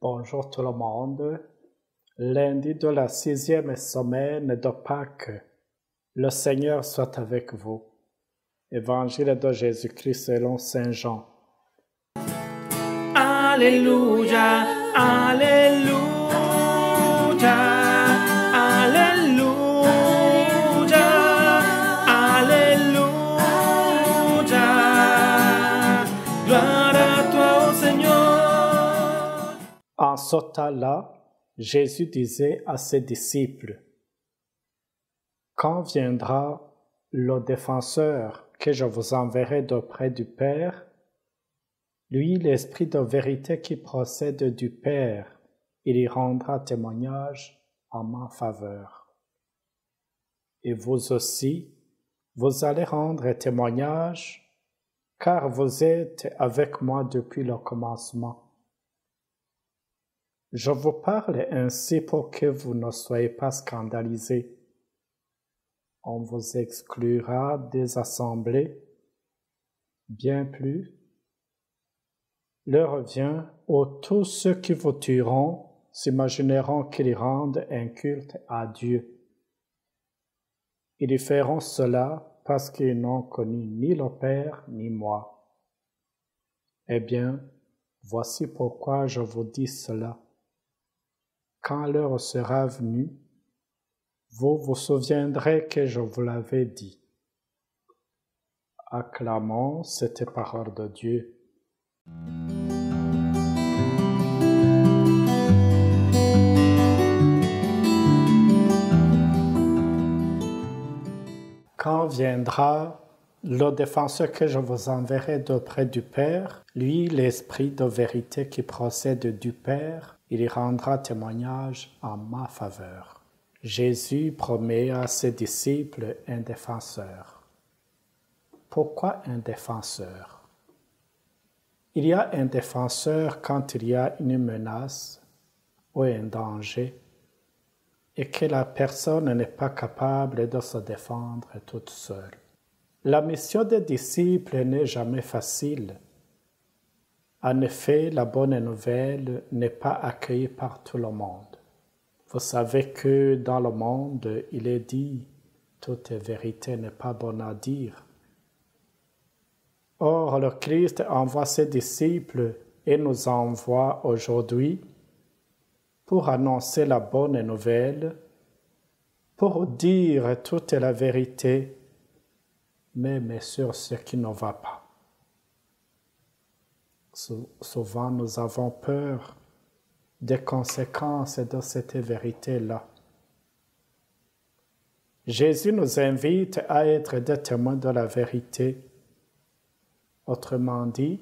Bonjour tout le monde. Lundi de la 6e semaine de Pâques. Le Seigneur soit avec vous. Évangile de Jésus-Christ selon Saint Jean. Alléluia, Alléluia, Alléluia, Alléluia. Gloire à toi, ô Seigneur. En ce temps-là, Jésus disait à ses disciples, « Quand viendra le défenseur que je vous enverrai d'auprès du Père, lui, l'Esprit de vérité qui procède du Père, il y rendra témoignage en ma faveur. Et vous aussi, vous allez rendre témoignage, car vous êtes avec moi depuis le commencement. Je vous parle ainsi pour que vous ne soyez pas scandalisés. On vous exclura des assemblées, bien plus. L'heure vient où tous ceux qui vous tueront s'imagineront qu'ils rendent un culte à Dieu. Ils y feront cela parce qu'ils n'ont connu ni le Père ni moi. Eh bien, voici pourquoi je vous dis cela. Quand l'heure sera venue, vous vous souviendrez que je vous l'avais dit. Acclamons cette parole de Dieu. Quand viendra le défenseur que je vous enverrai d'auprès du Père, lui, l'Esprit de vérité qui procède du Père, il y rendra témoignage en ma faveur. Jésus promet à ses disciples un défenseur. Pourquoi un défenseur? Il y a un défenseur quand il y a une menace ou un danger et que la personne n'est pas capable de se défendre toute seule. La mission des disciples n'est jamais facile. En effet, la bonne nouvelle n'est pas accueillie par tout le monde. Vous savez que dans le monde, il est dit « toute vérité n'est pas bonne à dire ». Or, le Christ envoie ses disciples et nous envoie aujourd'hui pour annoncer la bonne nouvelle, pour dire toute la vérité, même sur ce qui ne va pas. Souvent, nous avons peur des conséquences de cette vérité-là. Jésus nous invite à être des témoins de la vérité. Autrement dit,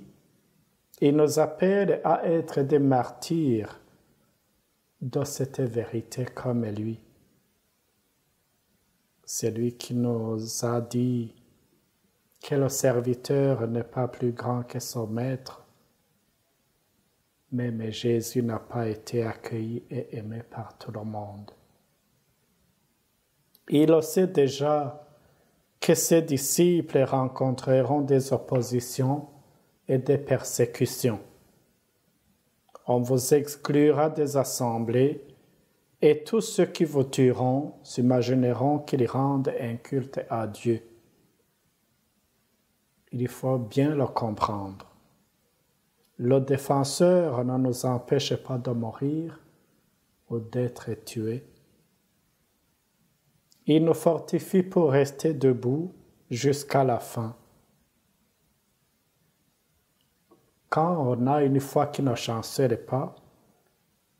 il nous appelle à être des martyrs de cette vérité comme lui. C'est lui qui nous a dit que le serviteur n'est pas plus grand que son maître. Mais Jésus n'a pas été accueilli et aimé par tout le monde. Il sait déjà que ses disciples rencontreront des oppositions et des persécutions. On vous exclura des assemblées et tous ceux qui vous tueront s'imagineront qu'ils rendent un culte à Dieu. Il faut bien le comprendre. Le défenseur ne nous empêche pas de mourir ou d'être tués. Il nous fortifie pour rester debout jusqu'à la fin. Quand on a une foi qui ne chancelle pas,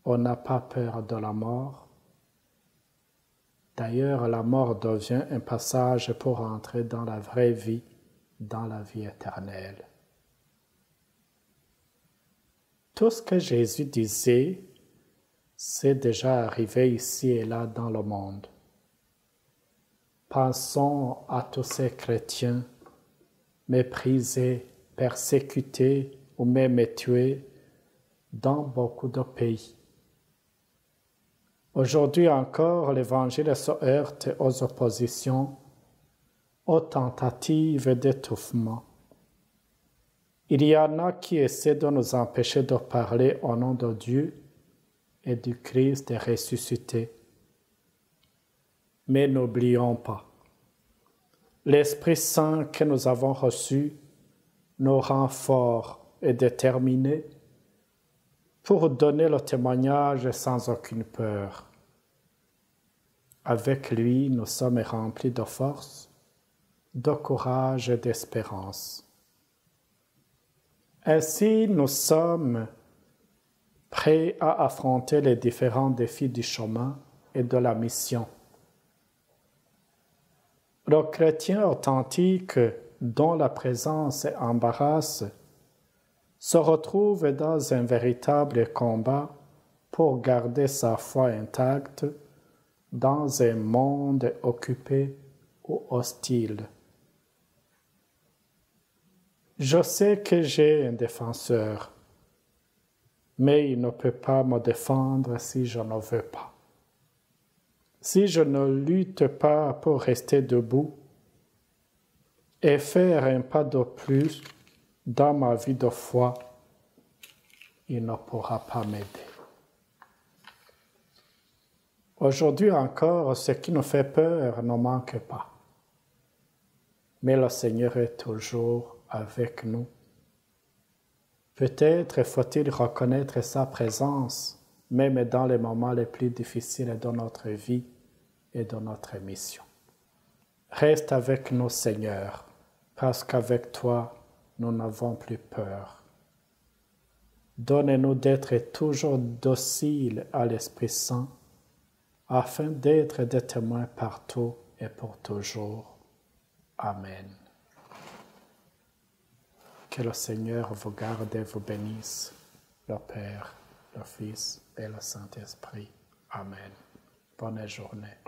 on n'a pas peur de la mort. D'ailleurs, la mort devient un passage pour entrer dans la vraie vie, dans la vie éternelle. Tout ce que Jésus disait, c'est déjà arrivé ici et là dans le monde. Pensons à tous ces chrétiens méprisés, persécutés ou même tués dans beaucoup de pays. Aujourd'hui encore, l'Évangile se heurte aux oppositions, aux tentatives d'étouffement. Il y en a qui essaient de nous empêcher de parler au nom de Dieu et du Christ ressuscité. Mais n'oublions pas, l'Esprit Saint que nous avons reçu nous rend forts et déterminés pour donner le témoignage sans aucune peur. Avec lui, nous sommes remplis de force, de courage et d'espérance. Ainsi, nous sommes prêts à affronter les différents défis du chemin et de la mission. Le chrétien authentique, dont la présence embarrasse, se retrouve dans un véritable combat pour garder sa foi intacte dans un monde occupé ou hostile. Je sais que j'ai un défenseur, mais il ne peut pas me défendre si je ne veux pas. Si je ne lutte pas pour rester debout et faire un pas de plus dans ma vie de foi, il ne pourra pas m'aider. Aujourd'hui encore, ce qui nous fait peur ne manque pas. Mais le Seigneur est toujours avec nous. Peut-être faut-il reconnaître sa présence, même dans les moments les plus difficiles de notre vie et de notre mission. Reste avec nous, Seigneur, parce qu'avec toi, nous n'avons plus peur. Donne-nous d'être toujours dociles à l'Esprit Saint, afin d'être des témoins partout et pour toujours. Amen. Que le Seigneur vous garde et vous bénisse, le Père, le Fils et le Saint-Esprit. Amen. Bonne journée.